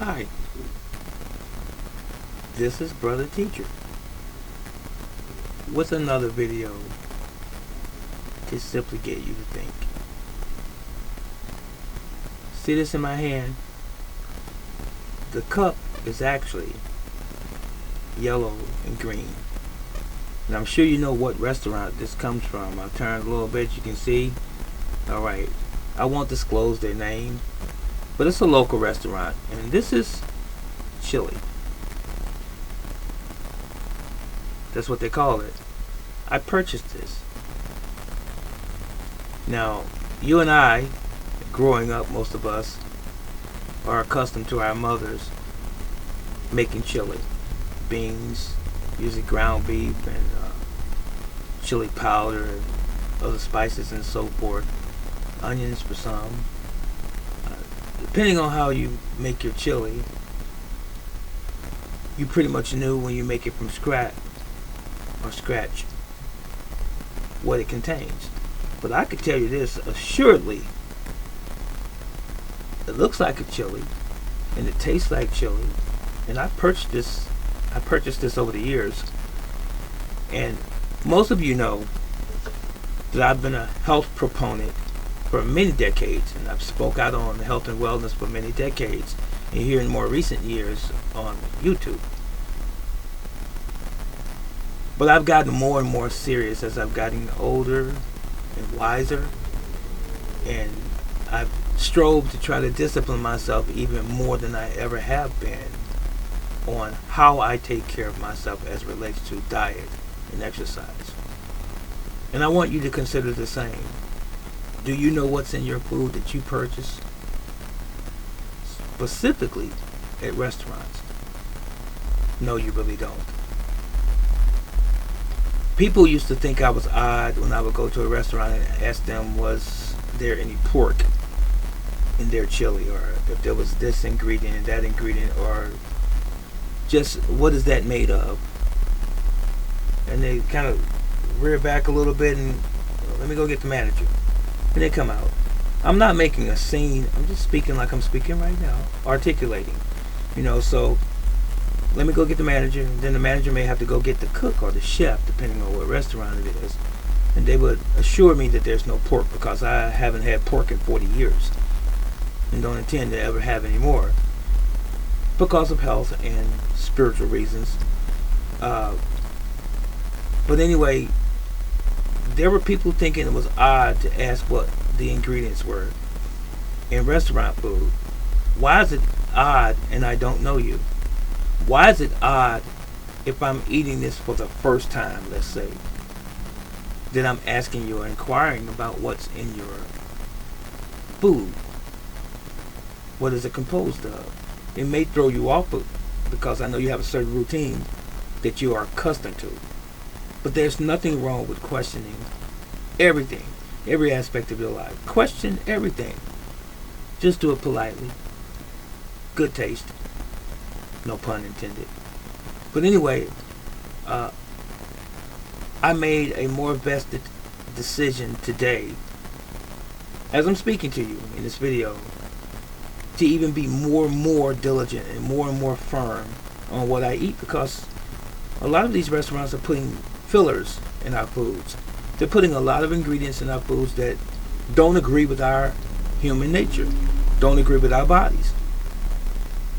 Hi, this is Brother Teacher with another video to simply get you to think. See this in my hand? The cup is actually yellow and green. And I'm sure you know what restaurant this comes from. I'll turn a little bit, you can see. Alright, I won't disclose their name, but it's a local restaurant, and this is chili. That's what they call it. I purchased this. Now, you and I, growing up, most of us, are accustomed to our mothers making chili. Beans, usually ground beef, and chili powder, and other spices and so forth. Onions for some. Depending on how you make your chili, you pretty much knew when you make it from scratch what it contains. But I could tell you this assuredly: it looks like a chili and it tastes like chili. And I purchased this over the years. And most of you know that I've been a health proponent for many decades, and I've spoke out on health and wellness for many decades, and here in more recent years on YouTube. But I've gotten more and more serious as I've gotten older and wiser, and I've strove to try to discipline myself even more than I ever have been on how I take care of myself as it relates to diet and exercise. And I want you to consider the same. Do you know what's in your food that you purchase? Specifically at restaurants. No, you really don't. People used to think I was odd when I would go to a restaurant and ask them, was there any pork in their chili, or if there was this ingredient and that ingredient, or just what is that made of? And they kind of rear back a little bit and, let me go get the manager. And they come out. I'm not making a scene. I'm just speaking like I'm speaking right now, articulating. So let me go get the manager, and then the manager may have to go get the cook or the chef, depending on what restaurant it is. And they would assure me that there's no pork, because I haven't had pork in 40 years and don't intend to ever have any more, because of health and spiritual reasons. But anyway, there were people thinking it was odd to ask what the ingredients were in restaurant food. Why is it odd and I don't know you? Why is it odd if I'm eating this for the first time, let's say, that I'm asking you or inquiring about what's in your food? What is it composed of? It may throw you off because I know you have a certain routine that you are accustomed to. But there's nothing wrong with questioning everything, every aspect of your life. Question everything. Just do it politely. Good taste. No pun intended. But anyway, I made a more vested decision today, as I'm speaking to you in this video, to even be more and more diligent and more firm on what I eat, because a lot of these restaurants are putting fillers in our foods. They're putting a lot of ingredients in our foods that don't agree with our human nature, don't agree with our bodies,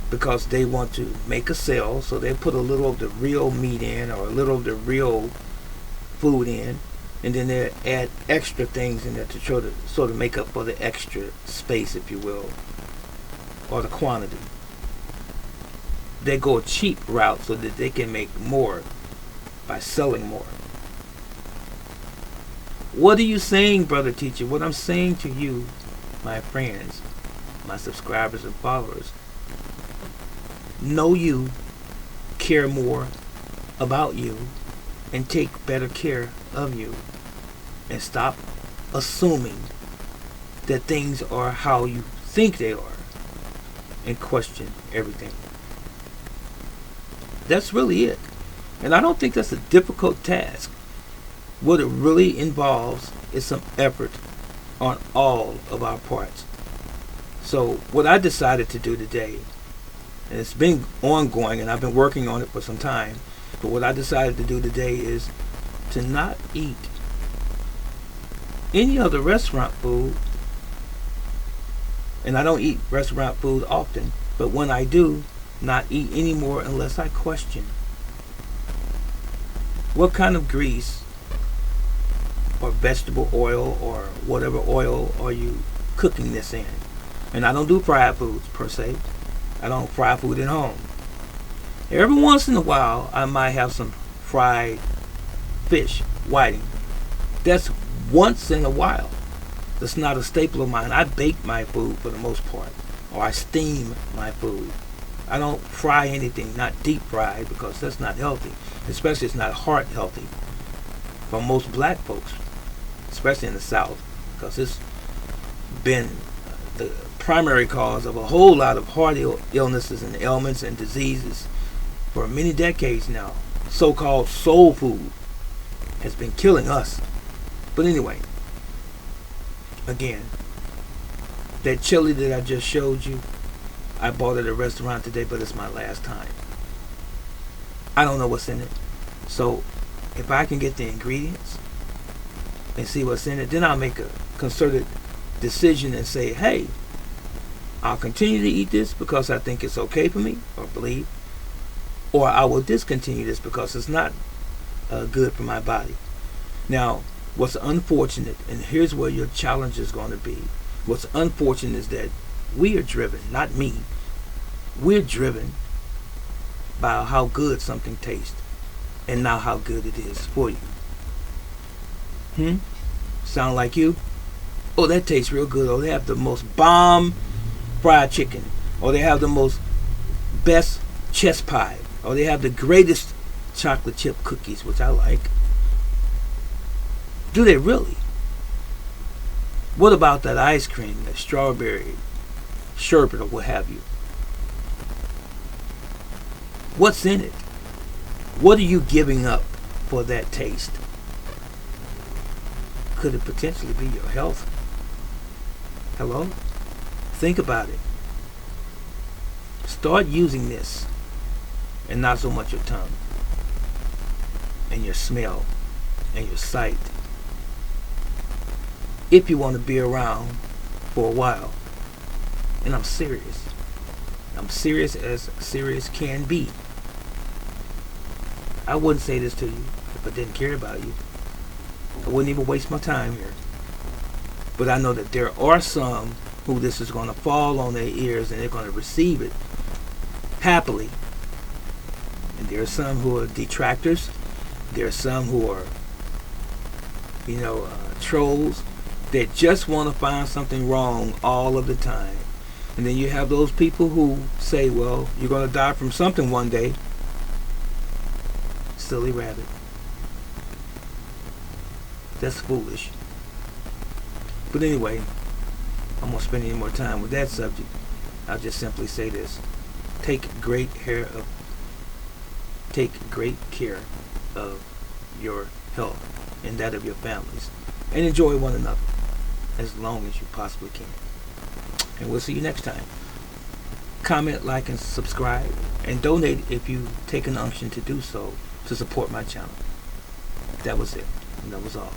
because they want to make a sale. So they put a little of the real meat in, or a little of the real food in, and then they add extra things in there to try to sort of make up for the extra space, if you will, or the quantity. They go a cheap route so that they can make more by selling more. What are you saying, Brother Teacher? What I'm saying to you, my friends, my subscribers and followers: know you, care more about you, and take better care of you. And stop assuming that things are how you think they are, and question everything. That's really it. And I don't think that's a difficult task. What it really involves is some effort on all of our parts. So what I decided to do today And it's been ongoing, and I've been working on it for some time. But what I decided to do today is to not eat any other restaurant food. And I don't eat restaurant food often, but when I do, not eat anymore unless I question what kind of grease or vegetable oil or whatever oil are you cooking this in. And I don't do fried foods per se. I don't fry food at home. Every once in a while I might have some fried fish, whiting. That's once in a while. That's not a staple of mine. I bake my food for the most part, or I steam my food. I don't fry anything, not deep fried, because that's not healthy. Especially it's not heart healthy for most black folks, especially in the South, because it's been the primary cause of a whole lot of heart illnesses and ailments and diseases for many decades now. So-called soul food has been killing us. But anyway, again, that chili that I just showed you, I bought it at a restaurant today, but it's my last time. I don't know what's in it. So if I can get the ingredients and see what's in it, then I'll make a concerted decision and say, hey, I'll continue to eat this because I think it's okay for me, or believe, or I will discontinue this because it's not good for my body. Now, what's unfortunate, and here's where your challenge is going to be, what's unfortunate is that we are driven, not me, we're driven by how good something tastes and not how good it is for you. Sound like you? Oh, that tastes real good. Or they have the most bomb fried chicken, or they have the most best chest pie, or they have the greatest chocolate chip cookies, which I like. Do they really? What about that ice cream, that strawberry sherbet, or what have you? What's in it? What are you giving up for that taste? Could it potentially be your health? Hello? Think about it. Start using this, and not so much your tongue and your smell and your sight, if you want to be around for a while. And I'm serious. I'm serious as serious can be. I wouldn't say this to you if I didn't care about you. I wouldn't even waste my time here. But I know that there are some who this is going to fall on their ears and they're going to receive it happily. And there are some who are detractors. There are some who are, trolls that just want to find something wrong all of the time. And then you have those people who say, well, you're going to die from something one day. Silly rabbit. That's foolish. But anyway, I won't spend any more time with that subject. I'll just simply say this. Take great care of your health and that of your families. And enjoy one another as long as you possibly can. And we'll see you next time. Comment, like, and subscribe. And donate if you take an unction to do so to support my channel. That was it. And that was all.